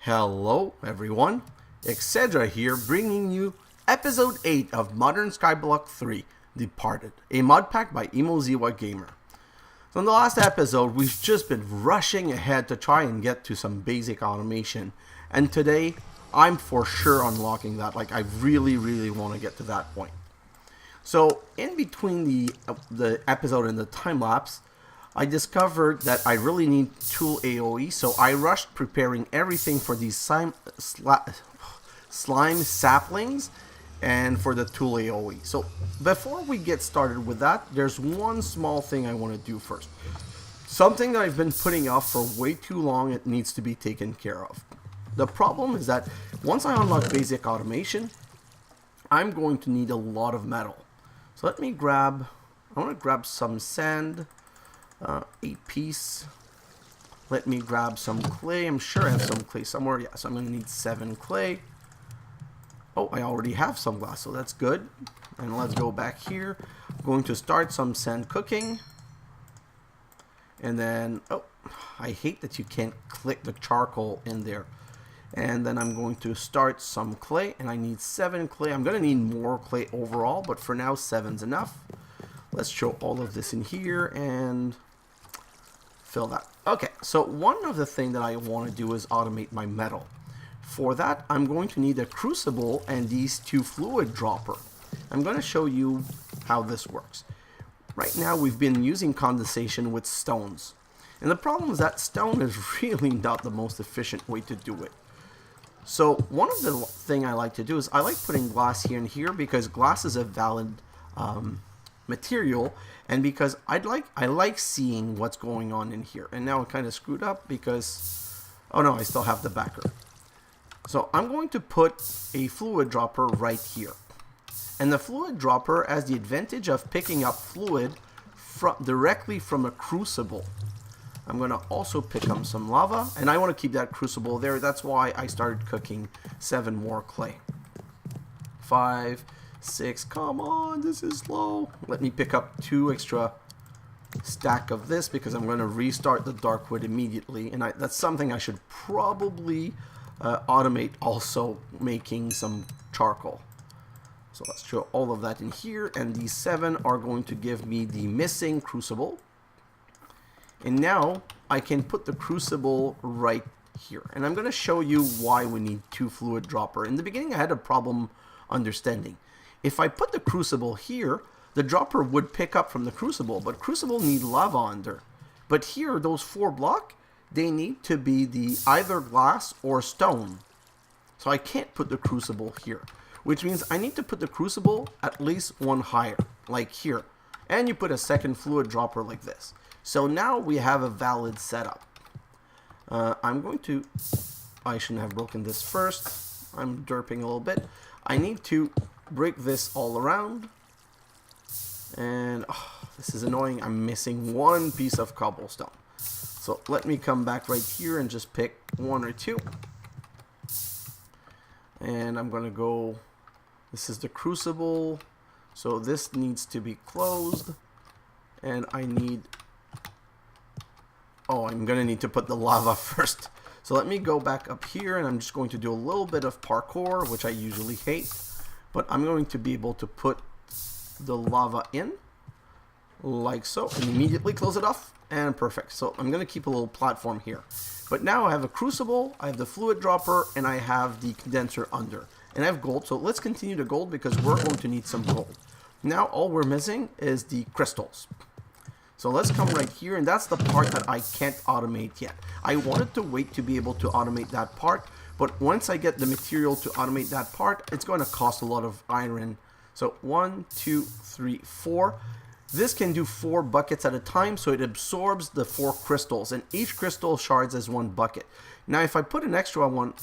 Hello everyone, xHedra here bringing you episode 8 of Modern Skyblock 3, Departed, a mod pack by Emoziwa Gamer. So in the last episode, we've just been rushing ahead to try and get to some basic automation, and today, I'm for sure unlocking that. Like, I really want to get to that point. So, in between the episode and the time-lapse, I discovered that I really need tool AoE, so I rushed preparing everything for these slime saplings and for the tool AoE. So before we get started with that, there's one small thing I want to do first. Something that I've been putting off for way too long, it needs to be taken care of. The problem is that once I unlock basic automation, I'm going to need a lot of metal. So let me grab, I want to grab some sand. 8 piece. Let me grab some clay. I'm sure I have some clay somewhere. Yeah, so I'm going to need 7 clay. Oh, I already have some glass, so that's good. And let's go back here. I'm going to start some sand cooking. And then, oh, I hate that you can't click the charcoal in there. And then I'm going to start some clay, and I need 7 clay. I'm going to need more clay overall, but for now, 7's enough. Let's show all of this in here and fill that. Okay, so one of the things that I want to do is automate my metal. For that, I'm going to need a crucible and these 2 fluid dropper. I'm going to show you how this works. Right now, we've been using condensation with stones. And the problem is that stone is really not the most efficient way to do it. So one of the things I like to do is I like putting glass here and here because glass is a valid material, and because I like seeing what's going on in here. And now I kind of screwed up because, oh no, I still have the backer. So I'm going to put a fluid dropper right here, and the fluid dropper has the advantage of picking up fluid directly from a crucible. I'm going to also pick up some lava, and I want to keep that crucible there. That's why I started cooking 7 more clay. 5, 6, come on, this is slow. Let me pick up 2 extra stack of this because I'm going to restart the dark wood immediately, and that's something I should probably automate, also making some charcoal. So let's show all of that in here, and these 7 are going to give me the missing crucible. And now I can put the crucible right here, and I'm going to show you why we need 2 fluid dropper. In the beginning I had a problem understanding. If I put the crucible here, the dropper would pick up from the crucible, but crucible need lava under. But here, those 4 blocks, they need to be the either glass or stone. So I can't put the crucible here, which means I need to put the crucible at least 1 higher, like here. And you put a second fluid dropper like this. So now we have a valid setup. I shouldn't have broken this first. I'm derping a little bit. I need to break this all around, and this is annoying. I'm missing 1 piece of cobblestone, so let me come back right here and just pick 1 or 2, and I'm gonna go, this is the crucible, so this needs to be closed, and I'm gonna need to put the lava first. So let me go back up here, and I'm just going to do a little bit of parkour, which I usually hate. But I'm going to be able to put the lava in, like so, and immediately close it off, and perfect. So I'm going to keep a little platform here. But now I have a crucible, I have the fluid dropper, and I have the condenser under. And I have gold, so let's continue the gold because we're going to need some gold. Now all we're missing is the crystals. So let's come right here, and that's the part that I can't automate yet. I wanted to wait to be able to automate that part, but once I get the material to automate that part, it's going to cost a lot of iron. So 1, 2, 3, 4. This can do 4 buckets at a time, so it absorbs the 4 crystals, and each crystal shards as 1 bucket. Now if I put an extra one,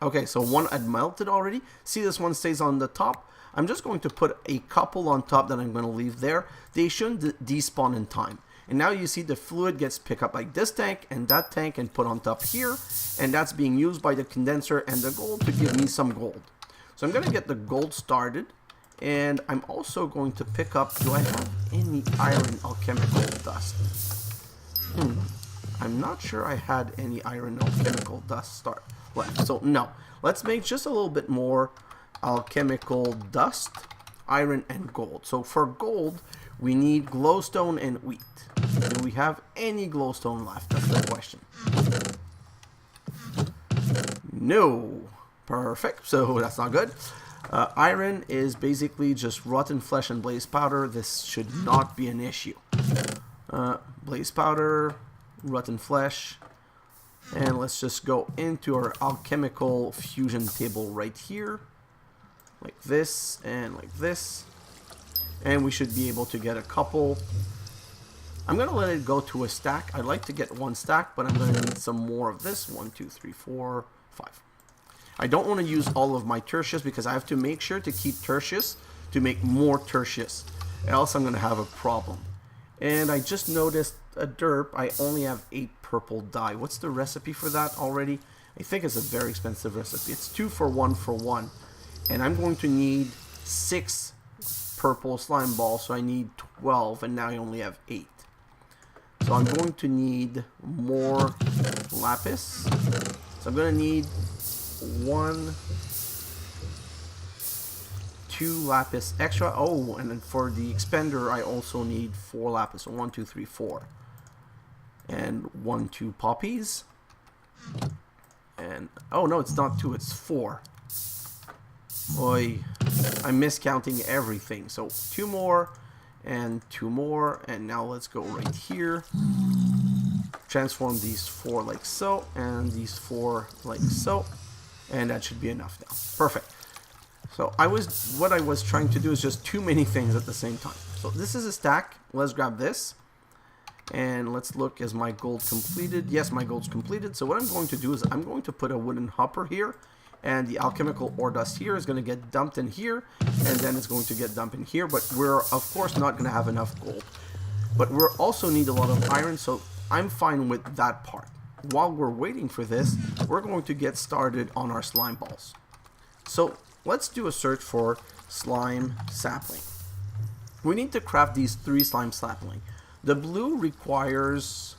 okay, so 1 had melted already. See, this one stays on the top. I'm just going to put a couple on top that I'm going to leave there. They shouldn't despawn in time. And now you see the fluid gets picked up like this tank and that tank and put on top here. And that's being used by the condenser and the gold to give me some gold. So I'm going to get the gold started. And I'm also going to pick up, do I have any Iron Alchemical Dust? I'm not sure I had any Iron Alchemical Dust left. So no, let's make just a little bit more Alchemical Dust, Iron, and Gold. So for gold, we need glowstone and wheat. Do we have any glowstone left? That's the question. No. Perfect. So that's not good. Iron is basically just rotten flesh and blaze powder. This should not be an issue. Blaze powder, rotten flesh, and let's just go into our alchemical fusion table right here, like this and like this, and we should be able to get a couple. I'm gonna let it go to a stack. I'd like to get one stack, but I'm gonna need some more of this. 1, 2, 3, 4, 5. I don't want to use all of my tertius because I have to make sure to keep tertius to make more tertius, else I'm gonna have a problem. And I just noticed a derp, I only have 8 purple dye. What's the recipe for that already? I think it's a very expensive recipe. It's 2 for 1 for 1. And I'm going to need 6 purple slime balls, so I need 12, and now I only have 8. So I'm going to need more lapis. So I'm going to need 1, 2 lapis extra. Oh, and then for the expander, I also need 4 lapis. So 1, 2, 3, 4. And 1, 2 poppies. And, oh no, it's not 2, it's 4. Boy, I'm miscounting everything. So 2 more, and 2 more, and now let's go right here. Transform these 4 like so, and these 4 like so. And that should be enough now. Perfect. So what I was trying to do is just too many things at the same time. So this is a stack. Let's grab this. And let's look, is my gold completed? Yes, my gold's completed. So what I'm going to do is I'm going to put a wooden hopper here. And the alchemical ore dust here is going to get dumped in here. And then it's going to get dumped in here. But we're, of course, not going to have enough gold. But we also need a lot of iron. So I'm fine with that part. While we're waiting for this, we're going to get started on our slime balls. So let's do a search for slime sapling. We need to craft these 3 slime sapling. The blue requires...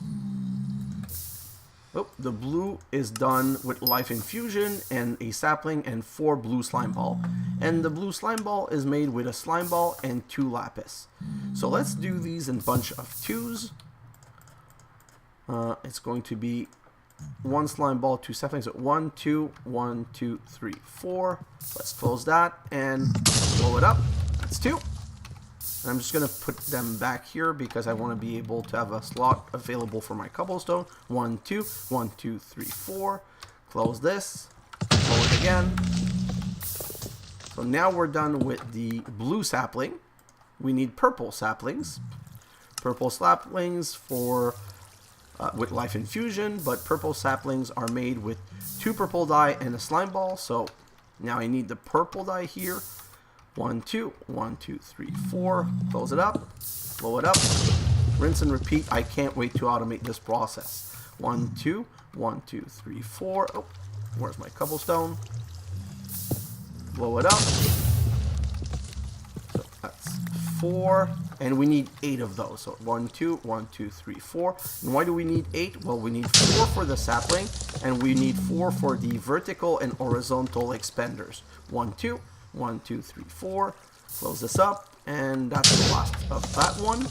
Oh, the blue is done with life infusion and a sapling and 4 blue slime ball. And the blue slime ball is made with a slime ball and 2 lapis. So let's do these in bunch of 2s. It's going to be 1 slime ball, 2 saplings. So 1, 2, 1, 2, 3, 4. Let's close that and blow it up. That's 2. And I'm just going to put them back here because I want to be able to have a slot available for my cobblestone. 1, 2, 1, 2, 3, 4. Close this. Close it again. So now we're done with the blue sapling. We need purple saplings. Purple saplings for with life infusion, but purple saplings are made with 2 purple dye and a slime ball. So now I need the purple dye here. 1, 2, 1, 2, 3, 4. Close it up. Blow it up. Rinse and repeat. I can't wait to automate this process. 1, 2, 1, 2, 3, 4. Oh, where's my cobblestone? Blow it up. So that's 4. And we need 8 of those. So 1, 2, 1, 2, 3, 4. And why do we need 8? Well, we need 4 for the sapling, and we need 4 for the vertical and horizontal expanders. 1, 2. 1, 2, 3, 4. Close this up, and that's the last of that one.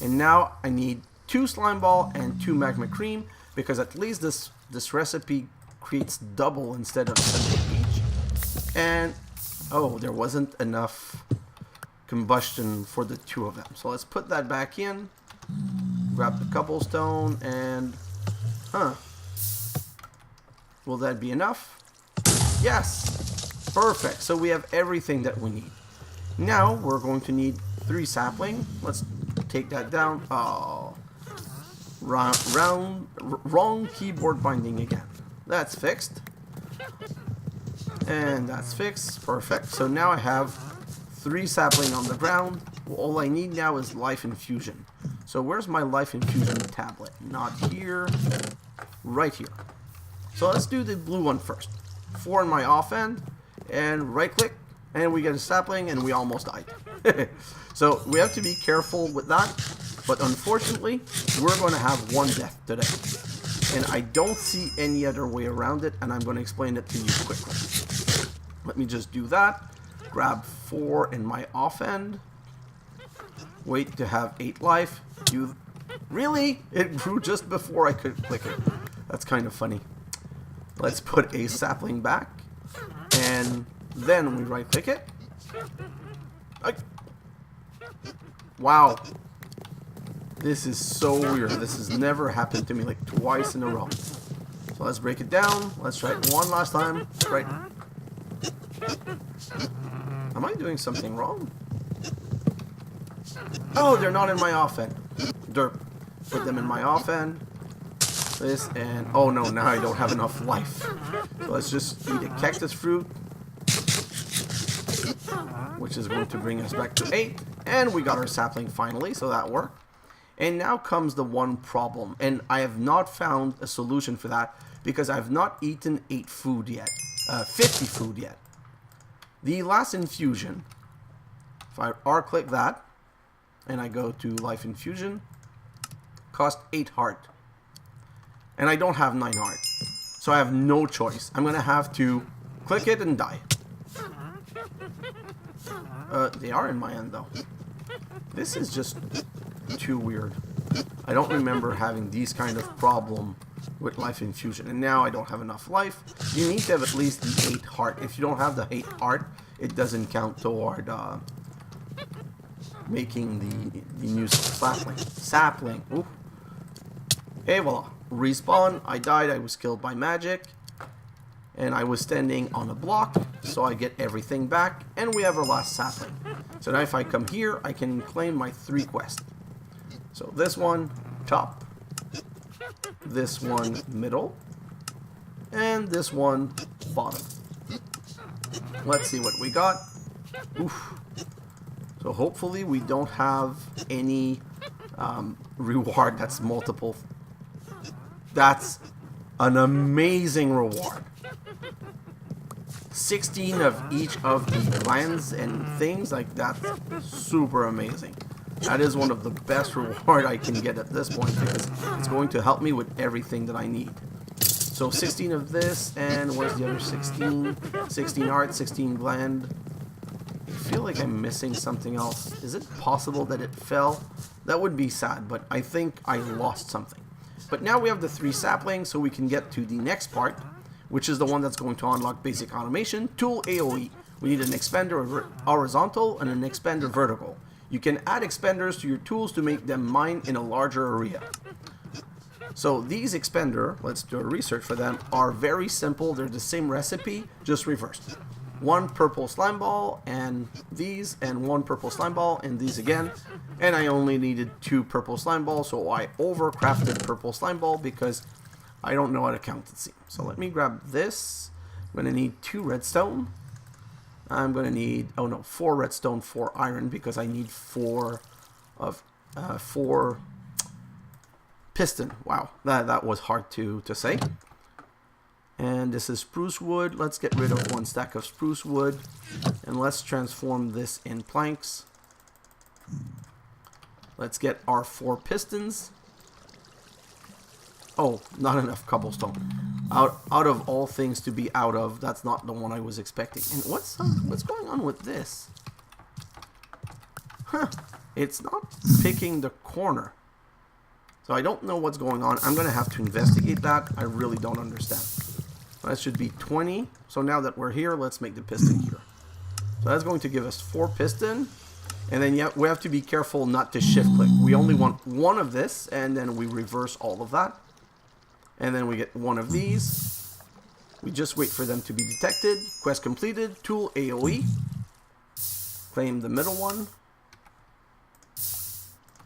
And now I need 2 slime ball and 2 magma cream, because at least this recipe creates double instead of single each. And oh, there wasn't enough combustion for the 2 of them. So let's put that back in. Grab the cobblestone and will that be enough? Yes! Perfect. So we have everything that we need. Now we're going to need 3 sapling. Let's take that down. Oh, wrong keyboard binding again. That's fixed. And that's fixed. Perfect. So now I have 3 sapling on the ground. All I need now is life infusion. So where's my life infusion tablet? Not here. Right here. So let's do the blue one first. 4 in my off end, and right click, and we get a sapling, and we almost died. So we have to be careful with that. But unfortunately, we're going to have one death today. And I don't see any other way around it, and I'm going to explain it to you quickly. Let me just do that. Grab 4 in my off end. Wait to have 8 life. Really? It grew just before I could click it. That's kind of funny. Let's put a sapling back. And then we right click it. Wow. This is so weird. This has never happened to me like twice in a row. So let's break it down. Let's try it one last time. Right. Am I doing something wrong? Oh, they're not in my off end. Derp. Put them in my off end. This and... oh no, now I don't have enough life. So let's just eat a cactus fruit. Which is going to bring us back to 8. And we got our sapling finally, so that worked. And now comes the one problem. And I have not found a solution for that because I've not eaten 8 food yet. 50 food yet. The last infusion, if I R-click that, and I go to life infusion, cost 8 heart. And I don't have 9 heart. So I have no choice. I'm going to have to click it and die. They are in my end though. This is just too weird. I don't remember having these kind of problem with life infusion. And now I don't have enough life. You need to have at least the 8 heart. If you don't have the 8 heart, it doesn't count toward making the new sapling. Ooh. Hey, voila. Respawn. I died. I was killed by magic. And I was standing on a block, so I get everything back. And we have our last sapling. So now if I come here, I can claim my 3 quests. So this one, top. This one, middle. And this one, bottom. Let's see what we got. Oof. So hopefully we don't have any reward that's multiple. That's an amazing reward. 16 of each of the glands and things like that. Super amazing. That is one of the best reward I can get at this point because it's going to help me with everything that I need. So 16 of this, and where's the other 16? 16 art, 16 gland. I feel like I'm missing something else. Is it possible that it fell? That would be sad, but I think I lost something. But now we have the 3 saplings, so we can get to the next part, which is the one that's going to unlock basic automation, tool AoE. We need an expander horizontal and an expander vertical. You can add expanders to your tools to make them mine in a larger area. So these expander, let's do a research for them, are very simple. They're the same recipe, just reversed. 1 purple slime ball and these, and 1 purple slime ball and these again. And I only needed 2 purple slime balls, so I overcrafted purple slime ball because I don't know how to count it. So let me grab this. I'm going to need 2 redstone. I'm going to need, 4 redstone, 4 iron, because I need 4 piston. Wow, that was hard to say. And this is spruce wood. Let's get rid of 1 stack of spruce wood. And let's transform this in planks. Let's get our 4 pistons. Oh, not enough cobblestone. Out of all things to be out of, that's not the one I was expecting. And what's going on with this? Huh, it's not picking the corner. So I don't know what's going on. I'm going to have to investigate that. I really don't understand. That should be 20. So now that we're here, let's make the piston here. So that's going to give us 4 piston. And then yeah, we have to be careful not to shift click. We only want 1 of this, and then we reverse all of that. And then we get 1 of these. We just wait for them to be detected. Quest completed. Tool AoE. Claim the middle one.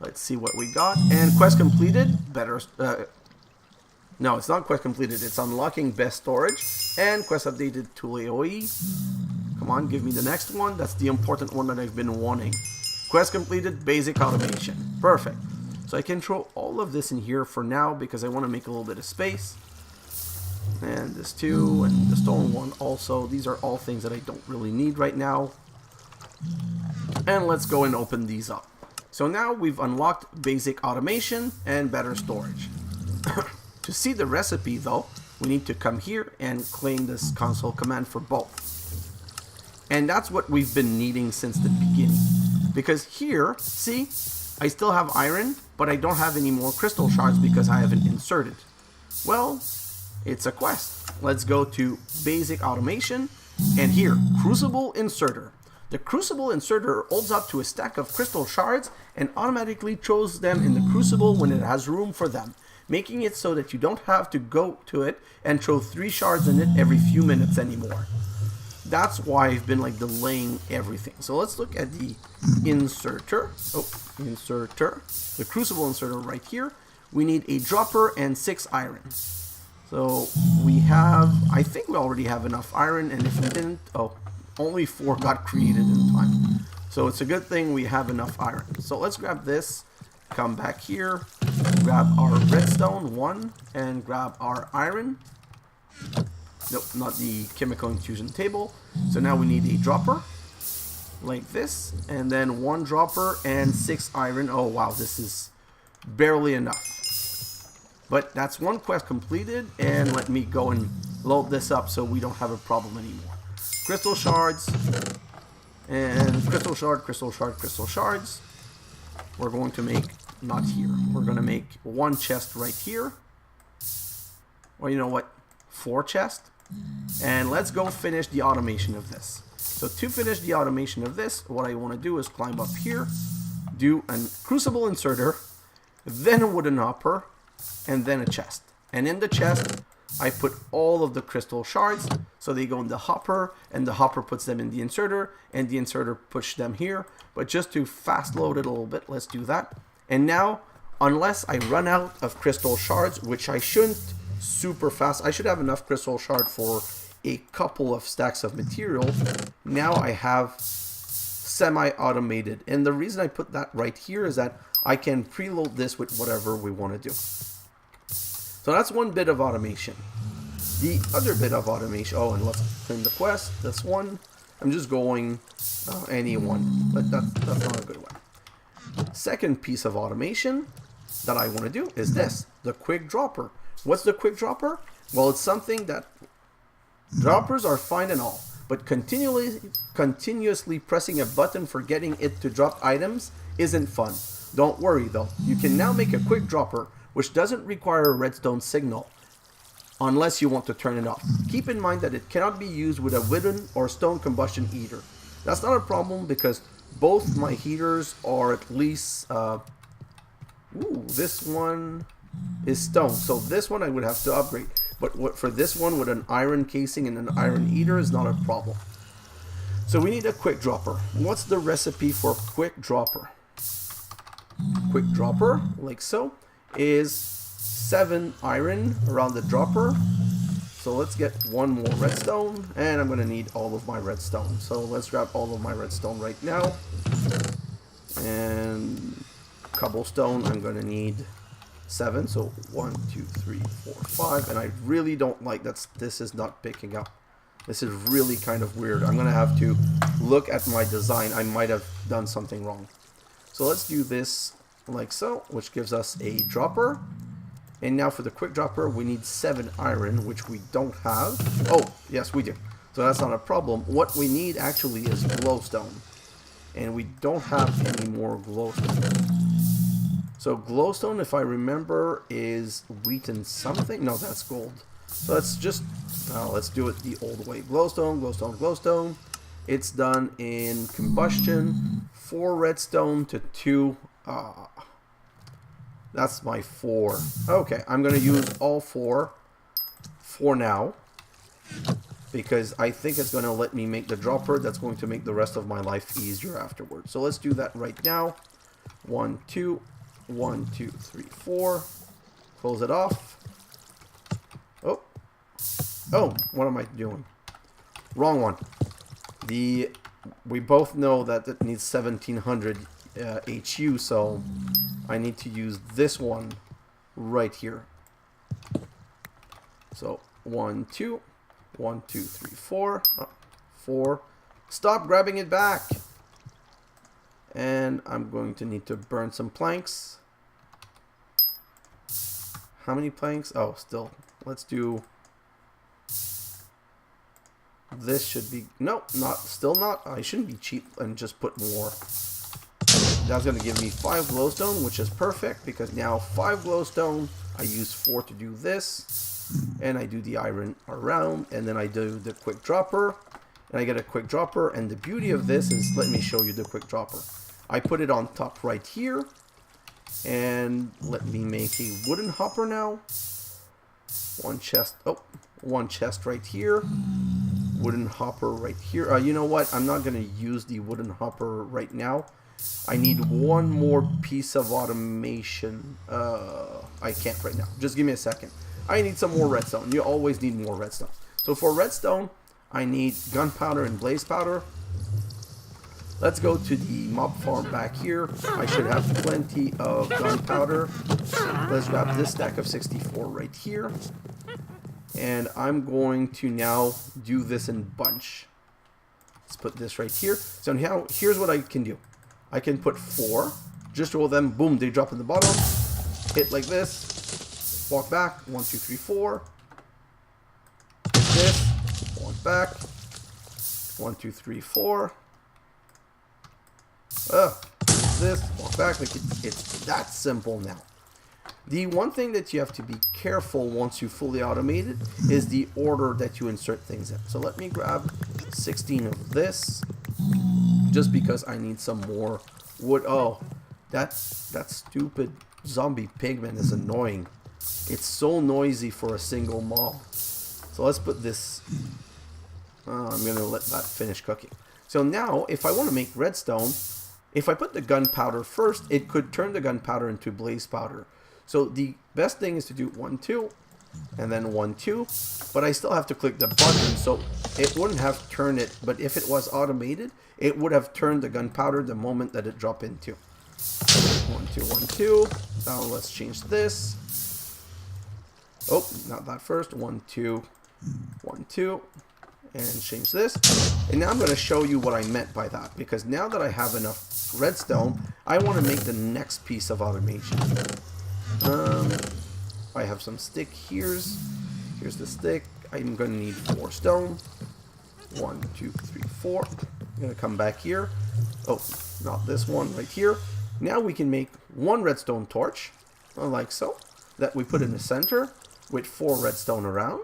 Let's see what we got. And quest completed. Better. No, it's not quest completed. It's unlocking best storage. And quest updated. Tool AoE. Come on, give me the next one. That's the important one that I've been wanting. Quest completed. Basic automation. Perfect. So I can throw all of this in here for now because I want to make a little bit of space. And this too, and the stone one also. These are all things that I don't really need right now. And let's go and open these up. So now we've unlocked basic automation and better storage. To see the recipe though, we need to come here and claim this console command for both. And that's what we've been needing since the beginning. Because here, see, I still have iron, but I don't have any more crystal shards because I haven't inserted. Well, it's a quest. Let's go to basic automation, and here, Crucible Inserter. The Crucible Inserter holds up to a stack of crystal shards and automatically throws them in the Crucible when it has room for them, making it so that you don't have to go to it and throw 3 shards in it every few minutes anymore. That's why I've been like delaying everything. So let's look at the inserter. Inserter. The Crucible Inserter right here. We need a dropper and 6 iron. So we have, I think we already have enough iron, and if we didn't, only 4 got created in time. So it's a good thing we have enough iron. So let's grab this, come back here, grab our redstone 1, and grab our iron. Nope, not the chemical infusion table. So now we need a dropper, like this, and then 1 dropper and 6 iron. Oh wow, this is barely enough. But that's 1 quest completed, and let me go and load this up so we don't have a problem anymore. Crystal shards, and crystal shard, crystal shard, crystal shards. We're going to make, not here, we're going to make 1 chest right here. Or you know what, 4 chests. And let's go finish the automation of this. So to finish the automation of this, what I want to do is climb up here, do a Crucible Inserter, then a wooden hopper, and then a chest. And in the chest, I put all of the crystal shards, so they go in the hopper, and the hopper puts them in the inserter, and the inserter pushes them here. But just to fast load it a little bit, let's do that. And now, unless I run out of crystal shards, which I shouldn't super fast, I should have enough crystal shard for a couple of stacks of material. Now I have semi-automated, and the reason I put that right here is that I can preload this with whatever we want to do. So that's 1 bit of automation. The other bit of automation, and let's claim the quest, this one. I'm just going any one, but that's not a good one. Second piece of automation that I want to do is this, the quick dropper. What's the quick dropper? Well, it's something that droppers are fine and all, but continuously pressing a button for getting it to drop items isn't fun. Don't worry though, you can now make a quick dropper which doesn't require a redstone signal unless you want to turn it off. Keep in mind that it cannot be used with a wooden or stone combustion heater. That's not a problem because both my heaters are at least, this one is stone, so this one I would have to upgrade. But for this one with an iron casing and an iron heater is not a problem. So we need a quick dropper. What's the recipe for quick dropper? Quick dropper, like so, is 7 iron around the dropper. So let's get 1 more redstone, and I'm going to need all of my redstone. So let's grab all of my redstone right now. And cobblestone, I'm going to need 7. So 1, 2, 3, 4, 5. And I really don't like that this is not picking up. This is really kind of weird. I'm going to have to look at my design. I might have done something wrong. So let's do this like so, which gives us a dropper. And now for the quick dropper, we need 7 iron, which we don't have. Oh, yes, we do. So that's not a problem. What we need actually is glowstone. And we don't have any more glowstone. So glowstone, if I remember, is wheat and something. No, that's gold. So let's just, let's do it the old way. Glowstone, glowstone, glowstone. It's done in combustion. 4 redstone to 2. That's my 4. Okay, I'm going to use all 4 for now. Because I think it's going to let me make the dropper. That's going to make the rest of my life easier afterwards. So let's do that right now. 1, 2, 1, 2, 3, 4. Close it off. Oh, what am I doing? Wrong one. We both know that it needs 1700 HU, so I need to use this one right here. So 1, 2, 1, 2, 3, 4, 4. Stop grabbing it back. And I'm going to need to burn some planks. How many planks? Oh, still. Let's do... This should be... Nope, still not. I shouldn't be cheap and just put more. That's going to give me 5 glowstone, which is perfect, because now 5 glowstone, I use 4 to do this, and I do the iron around, and then I do the quick dropper, and I get a quick dropper, and the beauty of this is, let me show you the quick dropper. I put it on top right here, and let me make a wooden hopper now. One chest right here, wooden hopper right here. You know what, I'm not going to use the wooden hopper right now. I need one more piece of automation. I can't right now. Just give me a second. I need some more redstone. You always need more redstone. So for redstone, I need gunpowder and blaze powder. Let's go to the mob farm back here. I should have plenty of gunpowder. Let's grab this stack of 64 right here. And I'm going to now do this in bunch. Let's put this right here. So now here's what I can do. I can put 4, just roll them, boom, they drop in the bottom, hit like this, walk back, 1, 2, 3, 4, hit this, walk back, 1, 2, 3, 4, this, walk back, like it's that simple now. The one thing that you have to be careful once you fully automate it is the order that you insert things in. So let me grab 16 of this. Just because I need some more wood. Oh, that stupid zombie pigman is annoying. It's so noisy for a single mob. So let's put this... I'm going to let that finish cooking. So now, if I want to make redstone, if I put the gunpowder first, it could turn the gunpowder into blaze powder. So the best thing is to do 1, 2, and then 1, 2. But I still have to click the button, so it wouldn't have turned it. But if it was automated, it would have turned the gunpowder the moment that it dropped into. 1, 2, 1, 2. Now let's change this. Oh, not that first. 1, 2, 1, 2. And change this. And now I'm going to show you what I meant by that. Because now that I have enough redstone, I want to make the next piece of automation. I have some stick. Here's the stick. I'm going to need 4 stone. 1, 2, 3, 4. I'm going to come back here. Oh, not this one, right here. Now we can make 1 redstone torch, like so, that we put in the center with 4 redstone around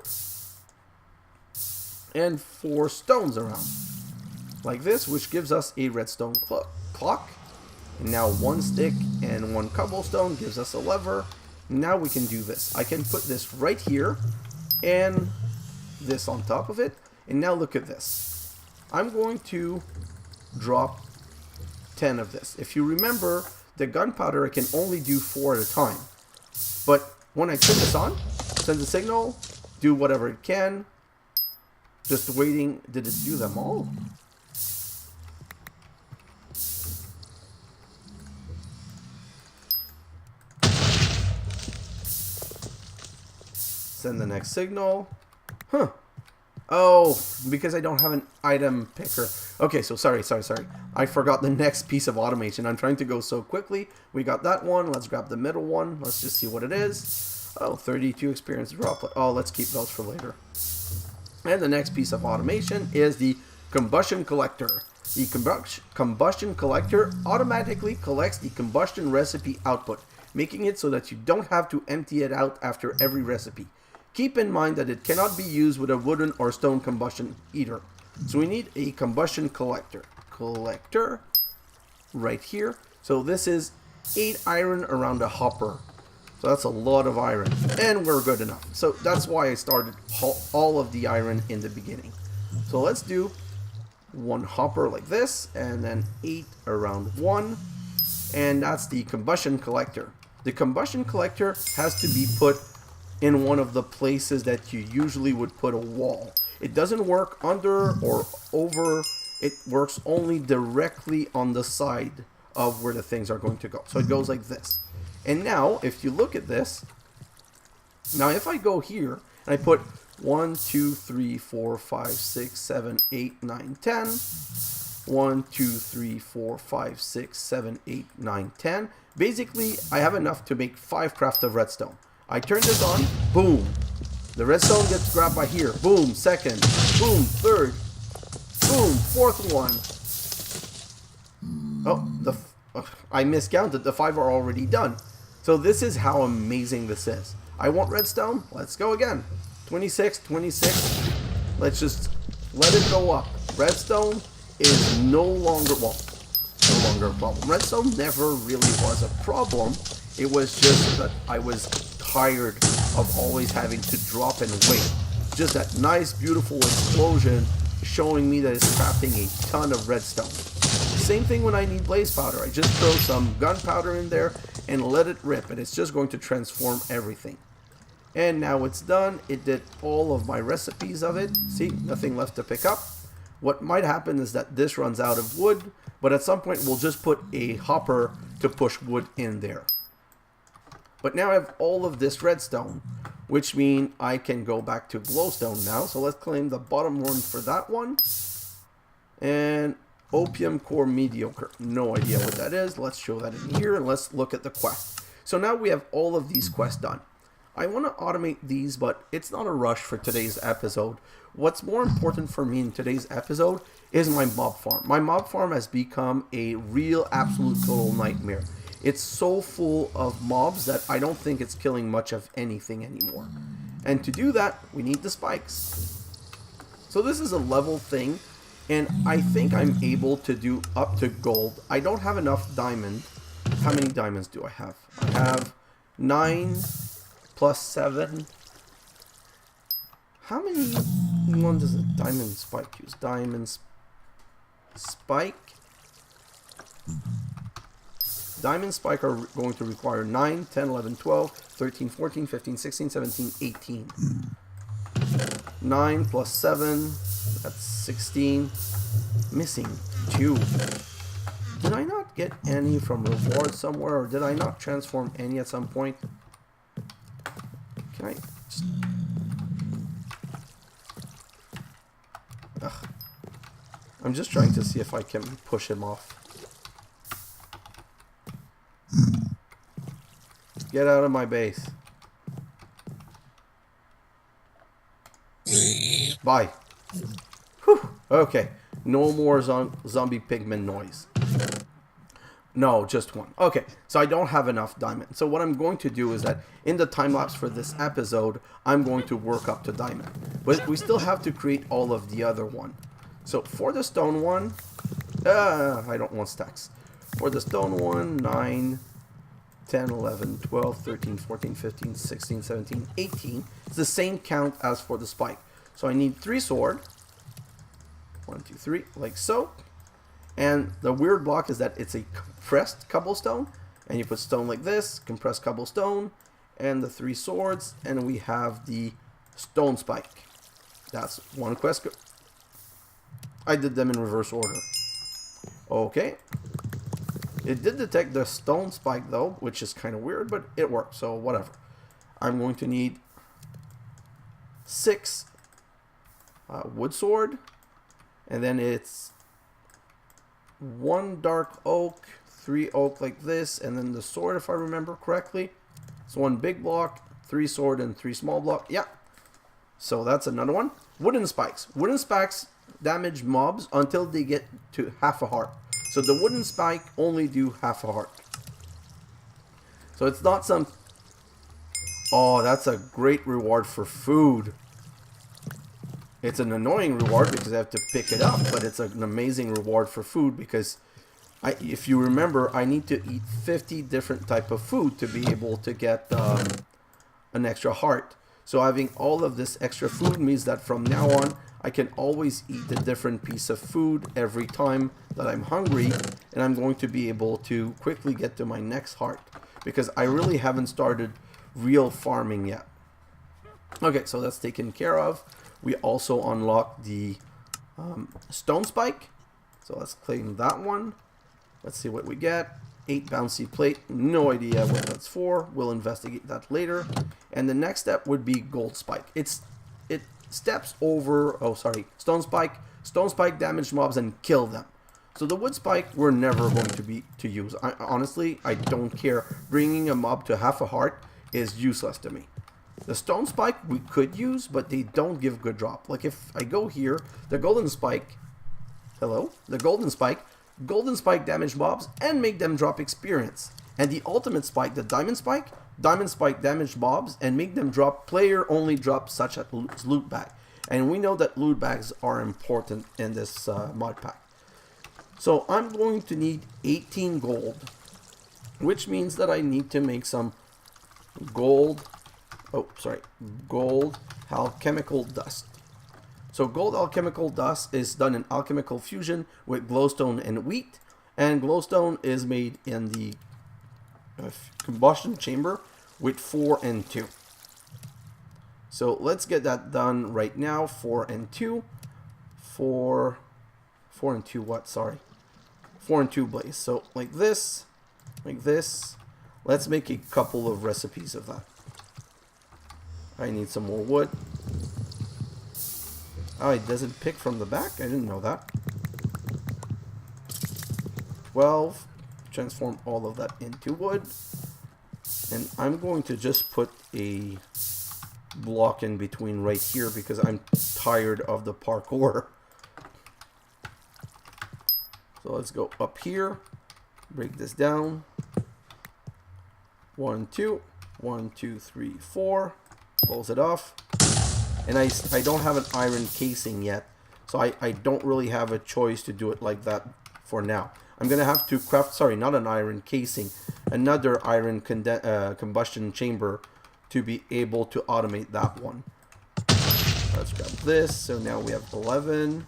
and 4 stones around, like this, which gives us a redstone clock. And now 1 stick and 1 cobblestone gives us a lever. Now we can do this. I can put this right here and this on top of it. And now look at this. I'm going to drop 10 of this. If you remember, the gunpowder I can only do 4 at a time. But when I turn this on, send a signal, do whatever it can. Just waiting. Did it do them all? Send the next signal. Huh. Oh, because I don't have an item picker. Okay, so sorry. I forgot the next piece of automation. I'm trying to go so quickly. We got that one. Let's grab the middle one. Let's just see what it is. Oh, 32 experience droplet. Oh, let's keep those for later. And the next piece of automation is the combustion collector. The combustion collector automatically collects the combustion recipe output, making it so that you don't have to empty it out after every recipe. Keep in mind that it cannot be used with a wooden or stone combustion either. So we need a combustion collector. Collector right here. So this is 8 iron around a hopper. So that's a lot of iron. And we're good enough. So that's why I started all of the iron in the beginning. So let's do 1 hopper like this. And then 8 around 1. And that's the combustion collector. The combustion collector has to be put in one of the places that you usually would put a wall. It doesn't work under or over. It works only directly on the side of where the things are going to go. So it goes like this. And now, if you look at this, now if I go here and I put 1, 2, 3, 4, 5, 6, 7, 8, 9, 10, 1, 2, 3, 4, 5, 6, 7, 8, 9, 10. Basically, I have enough to make 5 craft of redstone. I turn this on, boom. The redstone gets grabbed by here. Boom, second. Boom, third. Boom, fourth one. Oh, I miscounted. The 5 are already done. So this is how amazing this is. I want redstone. Let's go again. 26, 26. Let's just let it go up. Redstone is no longer, well, no longer a problem. Redstone never really was a problem. It was just that I was tired of always having to drop and wait. Just that nice, beautiful explosion showing me that it's crafting a ton of redstone. Same thing when I need blaze powder. I just throw some gunpowder in there and let it rip, and it's just going to transform everything. And now it's done. It did all of my recipes of it. See, nothing left to pick up. What might happen is that this runs out of wood, but at some point we'll just put a hopper to push wood in there. But now I have all of this redstone, which means I can go back to glowstone now. So let's claim the bottom one for that one. And opium core mediocre. No idea what that is. Let's show that in here and let's look at the quest. So now we have all of these quests done. I want to automate these, but it's not a rush for today's episode. What's more important for me in today's episode is my mob farm. My mob farm has become a real absolute total nightmare. It's so full of mobs that I don't think it's killing much of anything anymore. And to do that, we need the spikes. So this is a level thing, and I think I'm able to do up to gold. I don't have enough diamond. How many diamonds do I have? I have 9 plus 7. How many one does a diamond spike use? Diamond spike. Diamond spike are going to require 9, 10, 11, 12, 13, 14, 15, 16, 17, 18. 9 plus 7, that's 16. Missing 2. Did I not get any from reward somewhere, or did I not transform any at some point? Can I just... Ugh. I'm just trying to see if I can push him off. Get out of my base. Bye. Whew. Okay. No more zombie pigman noise. No, just one. Okay, so I don't have enough diamond. So what I'm going to do is that in the time lapse for this episode, I'm going to work up to diamond. But we still have to create all of the other one. So for the stone one, I don't want stacks. For the stone one, 9, 10, 11, 12, 13, 14, 15, 16, 17, 18. It's the same count as for the spike. So I need 3 sword. 1, 2, 3, like so. And the weird block is that it's a compressed cobblestone. And you put stone like this, compressed cobblestone, and the 3 swords. And we have the stone spike. That's one quest. I did them in reverse order. Okay. It did detect the stone spike though, which is kind of weird, but it worked, so whatever. I'm going to need 6 wood sword, and then it's 1 dark oak, 3 oak like this, and then the sword, if I remember correctly. So 1 big block, 3 sword, and 3 small block. Yeah. So that's another one. Wooden spikes. Wooden spikes damage mobs until they get to half a heart. So the wooden spike only do half a heart. So it's not some... Oh, that's a great reward for food. It's an annoying reward because I have to pick it up, but it's an amazing reward for food because if you remember, I need to eat 50 different type of food to be able to get an extra heart. So having all of this extra food means that from now on, I can always eat a different piece of food every time that I'm hungry, and I'm going to be able to quickly get to my next heart because I really haven't started real farming yet. Okay, so that's taken care of. We also unlock the stone spike. So let's claim that one. Let's see what we get. 8 bouncy plate. No idea what that's for. We'll investigate that later. And the next step would be gold spike. It steps over... Oh, sorry. Stone spike. Stone spike damage mobs and kill them. So the wood spike, we're never going to use. Honestly, I don't care. Bringing a mob to half a heart is useless to me. The stone spike we could use, but they don't give good drop. Like if I go here, the golden spike, the golden spike damage mobs and make them drop experience. And the ultimate spike, the diamond spike damage mobs and make them drop player only drops such as loot bag. And we know that loot bags are important in this mod pack. So I'm going to need 18 gold, which means that I need to make some gold alchemical dust. So gold alchemical dust is done in alchemical fusion with glowstone and wheat, and glowstone is made in the combustion chamber with 4 and 2. So let's get that done right now. 4 and 2. 4 and 2 what? Sorry. 4 and 2 blaze. So like this. Let's make a couple of recipes of that. I need some more wood. Oh, it doesn't pick from the back? I didn't know that. 12. Transform all of that into wood. And I'm going to just put a block in between right here because I'm tired of the parkour. So let's go up here. Break this down. 1, 2. 1, 2, 3, 4. Close it off. And I don't have an iron casing yet, so I don't really have a choice to do it like that for now. I'm gonna have to craft, sorry, not an iron casing, another iron combustion chamber to be able to automate that one. Let's grab this. So now we have 11.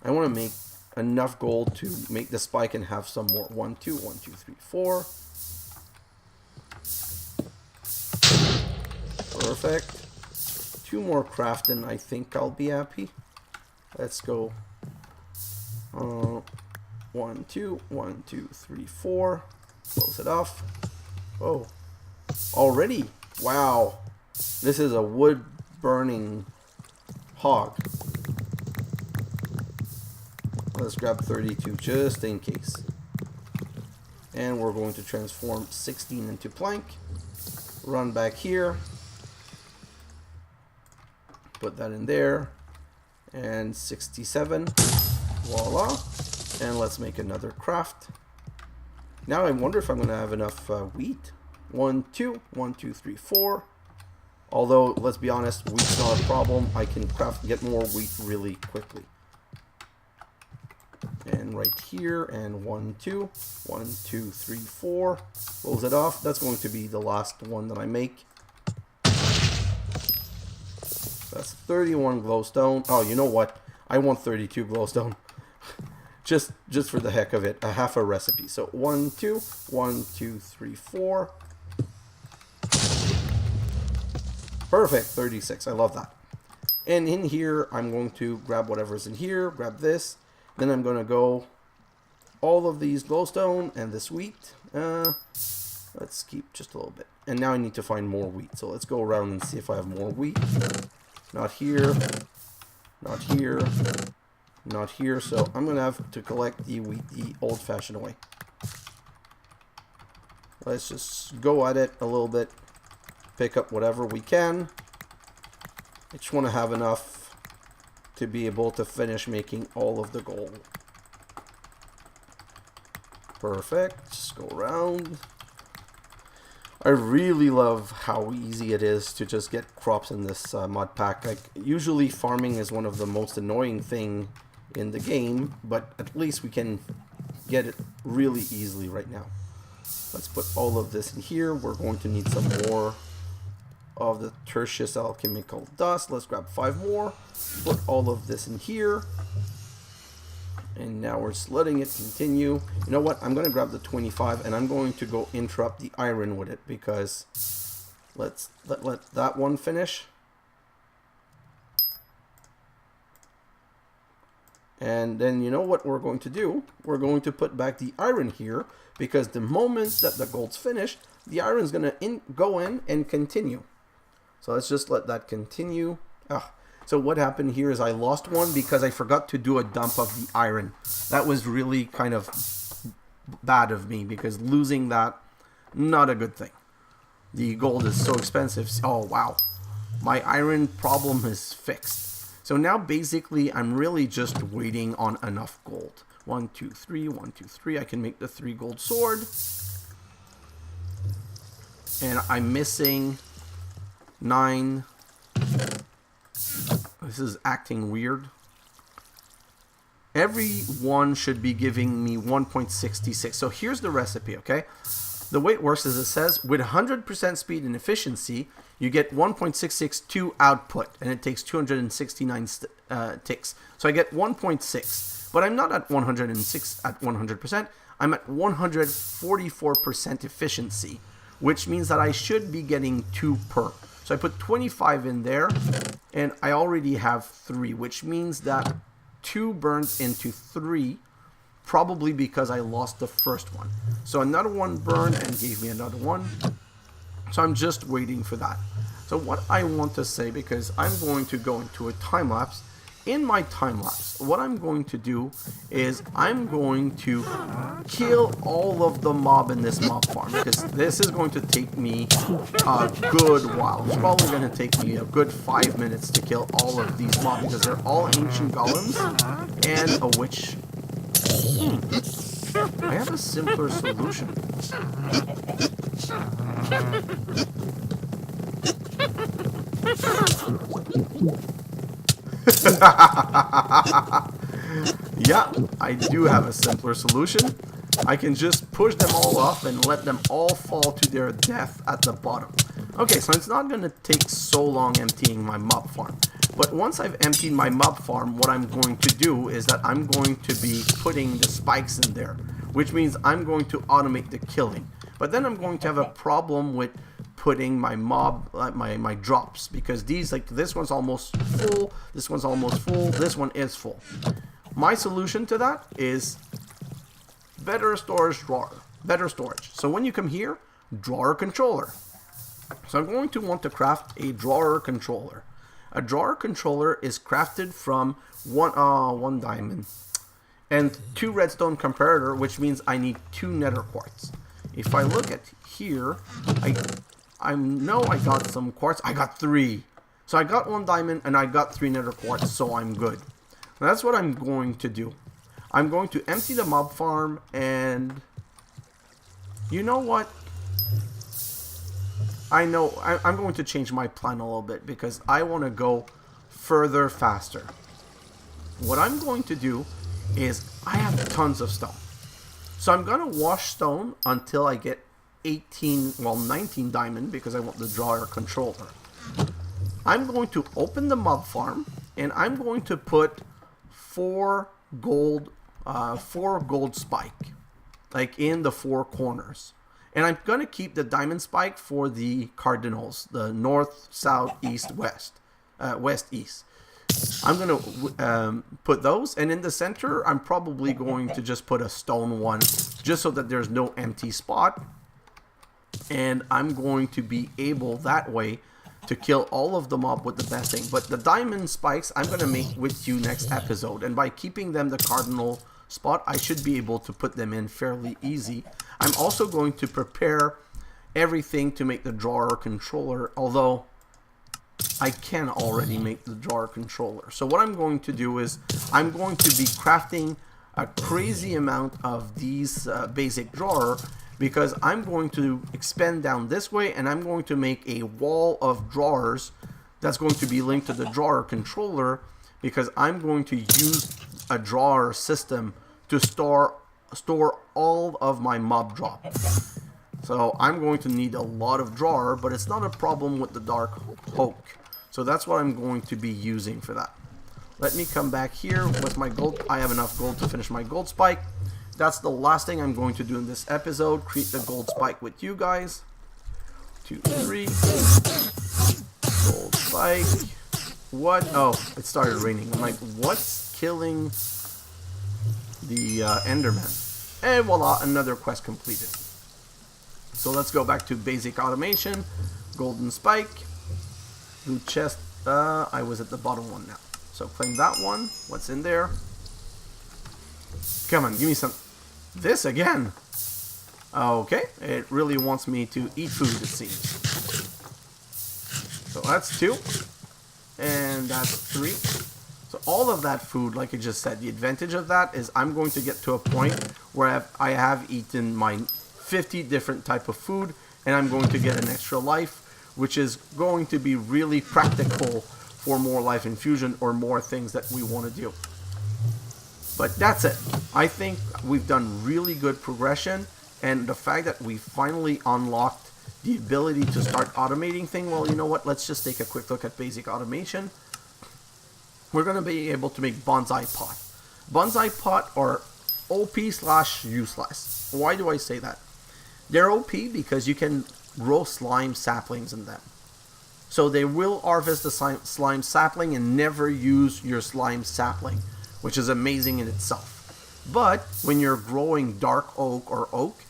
I want to make enough gold to make the spike and have some more. 1, 2, 1, 2, 3, 4. Perfect. 2 more crafting, I think I'll be happy. Let's go. 1, 2, 1, 2, 3, 4. Close it off. Oh, already? Wow. This is a wood burning hog. Let's grab 32 just in case. And we're going to transform 16 into plank. Run back here. Put that in there. And 67. Voila. And let's make another craft. Now I wonder if I'm going to have enough wheat. 1, 2, 1, 2, 3, 4. Although, let's be honest, wheat's not a problem. I can get more wheat really quickly. And right here, and 1, 2, 1, 2, 3, 4. Close it off. That's going to be the last one that I make. That's 31 glowstone. Oh, you know what? I want 32 glowstone. just for the heck of it, a half a recipe. So 1, 2, 1, 2, 3, 4. Perfect, 36. I love that. And in here, I'm going to grab whatever's in here, grab this. Then I'm going to go all of these glowstone and this wheat. Let's keep just a little bit. And now I need to find more wheat. So let's go around and see if I have more wheat. Not here. Not here. Not here. So I'm going to have to collect the wheat the old-fashioned way. Let's just go at it a little bit. Pick up whatever we can. I just want to have enough to be able to finish making all of the gold. Perfect. Just go around. I really love how easy it is to just get crops in this mod pack. Like, usually farming is one of the most annoying thing in the game, but at least we can get it really easily right now. Let's put all of this in here. We're going to need some more of the tertiary alchemical dust. Let's grab 5 more. Put all of this in here. And now we're just letting it continue. You know what? I'm going to grab the 25 and I'm going to go interrupt the iron with it because let's let that one finish. And then you know what we're going to do? We're going to put back the iron here because the moment that the gold's finished, the iron's going to go in and continue. So let's just let that continue. So what happened here is I lost one because I forgot to do a dump of the iron. That was really kind of bad of me, because losing that, not a good thing. The gold is so expensive. Oh wow, my iron problem is fixed. So now basically I'm really just waiting on enough gold. 1 2 3 1 2 3. I can make the 3 gold sword, and I'm missing 9. This is acting weird. Every one should be giving me 1.66. So here's the recipe, okay? The way it works is it says with 100% speed and efficiency, you get 1.662 output, and it takes 269 ticks. So I get 1.6, but I'm not at 106 at 100%. I'm at 144% efficiency, which means that I should be getting 2 per. So I put 25 in there, and I already have 3, which means that 2 burnt into 3, probably because I lost the first one. So another one burned and gave me another one. So I'm just waiting for that. So what I want to say, because I'm going to go into a time lapse, in my time lapse, what I'm going to do is I'm going to kill all of the mob in this mob farm, because this is going to take me a good while. It's probably going to take me a good 5 minutes to kill all of these mobs, because they're all ancient golems and a witch. I have a simpler solution. Yeah, I do have a simpler solution. I can just push them all up and let them all fall to their death at the bottom. Okay, so it's not going to take so long emptying my mob farm. But once I've emptied my mob farm, what I'm going to do is that I'm going to be putting the spikes in there, which means I'm going to automate the killing. But then I'm going to have a problem with putting my mob, my drops, because these, like this one's almost full, this one's almost full, this one is full. My solution to that is better storage drawer, better storage. So when you come here, drawer controller. So I'm going to want to craft a drawer controller. A drawer controller is crafted from one diamond and 2 redstone comparator, which means I need 2 nether quartz. If I look at here, I know I got some quartz. I got 3. So I got 1 diamond and I got 3 nether quartz, so I'm good. Now that's what I'm going to do. I'm going to empty the mob farm, and you know what? I know I'm going to change my plan a little bit, because I want to go further faster. What I'm going to do is I have tons of stone. So I'm going to wash stone until I get 19 diamond, because I want the drawer controller. I'm going to open the mob farm, and I'm going to put 4 gold spike, like in the 4 corners. And I'm going to keep the diamond spike for the cardinals, the north, south, east, west, west, east. I'm going to put those, and in the center, I'm probably going to just put a stone one, just so that there's no empty spot. And I'm going to be able that way to kill all of them up with the best thing. But the diamond spikes, I'm going to make with you next episode. And by keeping them the cardinal spot, I should be able to put them in fairly easy. I'm also going to prepare everything to make the drawer controller, although I can already make the drawer controller. So what I'm going to do is I'm going to be crafting a crazy amount of these basic drawer, because I'm going to expand down this way, and I'm going to make a wall of drawers that's going to be linked to the drawer controller, because I'm going to use a drawer system to store all of my mob drops. So I'm going to need a lot of drawer, but it's not a problem with the dark oak. So that's what I'm going to be using for that. Let me come back here with my gold. I have enough gold to finish my gold spike. That's the last thing I'm going to do in this episode. Create the gold spike with you guys. 2, 3. Gold spike. What? Oh, it started raining. I'm like, what's killing the Enderman? And voila, another quest completed. So let's go back to basic automation. Golden spike. Loot chest. I was at the bottom one now. So claim that one. What's in there? Come on, give me some. This again. Okay, it really wants me to eat food, it seems. So that's 2. And that's 3. So all of that food, like I just said, the advantage of that is I'm going to get to a point where I have eaten my 50 different type of food, and I'm going to get an extra life, which is going to be really practical for more life infusion or more things that we want to do. But that's it. I think we've done really good progression, and the fact that we finally unlocked the ability to start automating things, well, you know what? Let's just take a quick look at basic automation. We're going to be able to make bonsai pot. Bonsai pot are OP/useless. Why do I say that? They're OP because you can grow slime saplings in them. So they will harvest the slime sapling and never use your slime sapling, which is amazing in itself. But when you're growing dark oak or oak,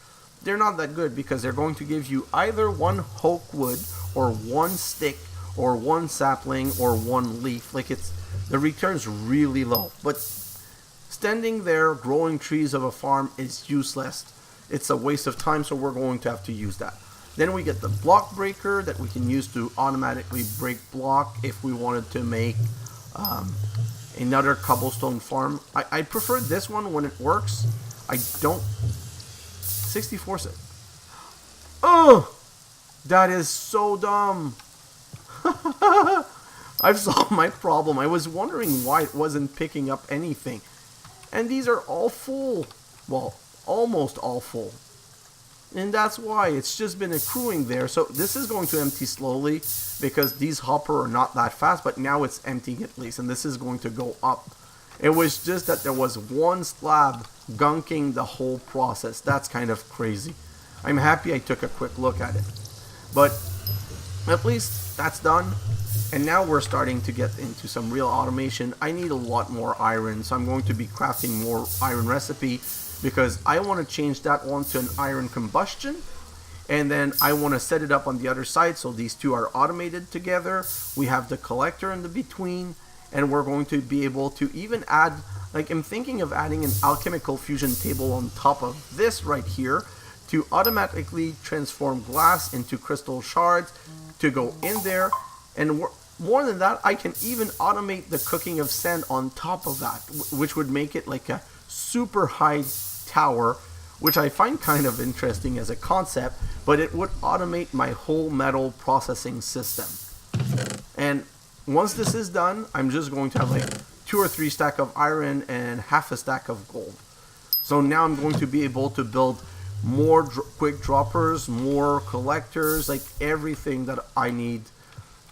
they're not that good because they're going to give you either 1 oak wood or 1 stick or 1 sapling or 1 leaf. Like, it's the return's really low. But standing there growing trees of a farm is useless. It's a waste of time, so we're going to have to use that. Then we get the block breaker that we can use to automatically break block if we wanted to make another cobblestone farm. I prefer this one when it works. I don't... 64 cents. Oh! That is so dumb. I've solved my problem. I was wondering why it wasn't picking up anything. And these are all full. Well, almost all full. And that's why it's just been accruing there. So this is going to empty slowly because these hopper are not that fast, but now it's emptying at least, and this is going to go up. It was just that there was 1 slab gunking the whole process. That's kind of crazy. I'm happy I took a quick look at it. But at least that's done. And now we're starting to get into some real automation. I need a lot more iron, so I'm going to be crafting more iron recipe because I want to change that one to an iron combustion, and then I want to set it up on the other side so these two are automated together. We have the collector in the between, and we're going to be able to even add, like, I'm thinking of adding an alchemical fusion table on top of this right here to automatically transform glass into crystal shards to go in there. And more than that, I can even automate the cooking of sand on top of that, which would make it like a super high tower, which I find kind of interesting as a concept, but it would automate my whole metal processing system. And once this is done, I'm just going to have like 2 or 3 stack of iron and half a stack of gold. So now I'm going to be able to build more quick droppers, more collectors, like everything that I need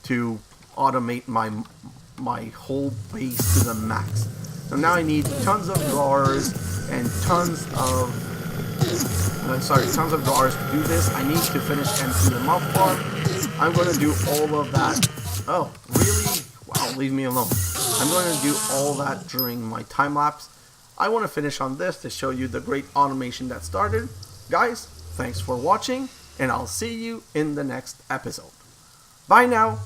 to automate my whole base to the max. So now I need tons of drawers and tons of drawers to do this. I need to finish emptying the mouth part. I'm going to do all of that. Oh, really? Wow, leave me alone. I'm going to do all that during my time lapse. I want to finish on this to show you the great automation that started. Guys, thanks for watching, and I'll see you in the next episode. Bye now.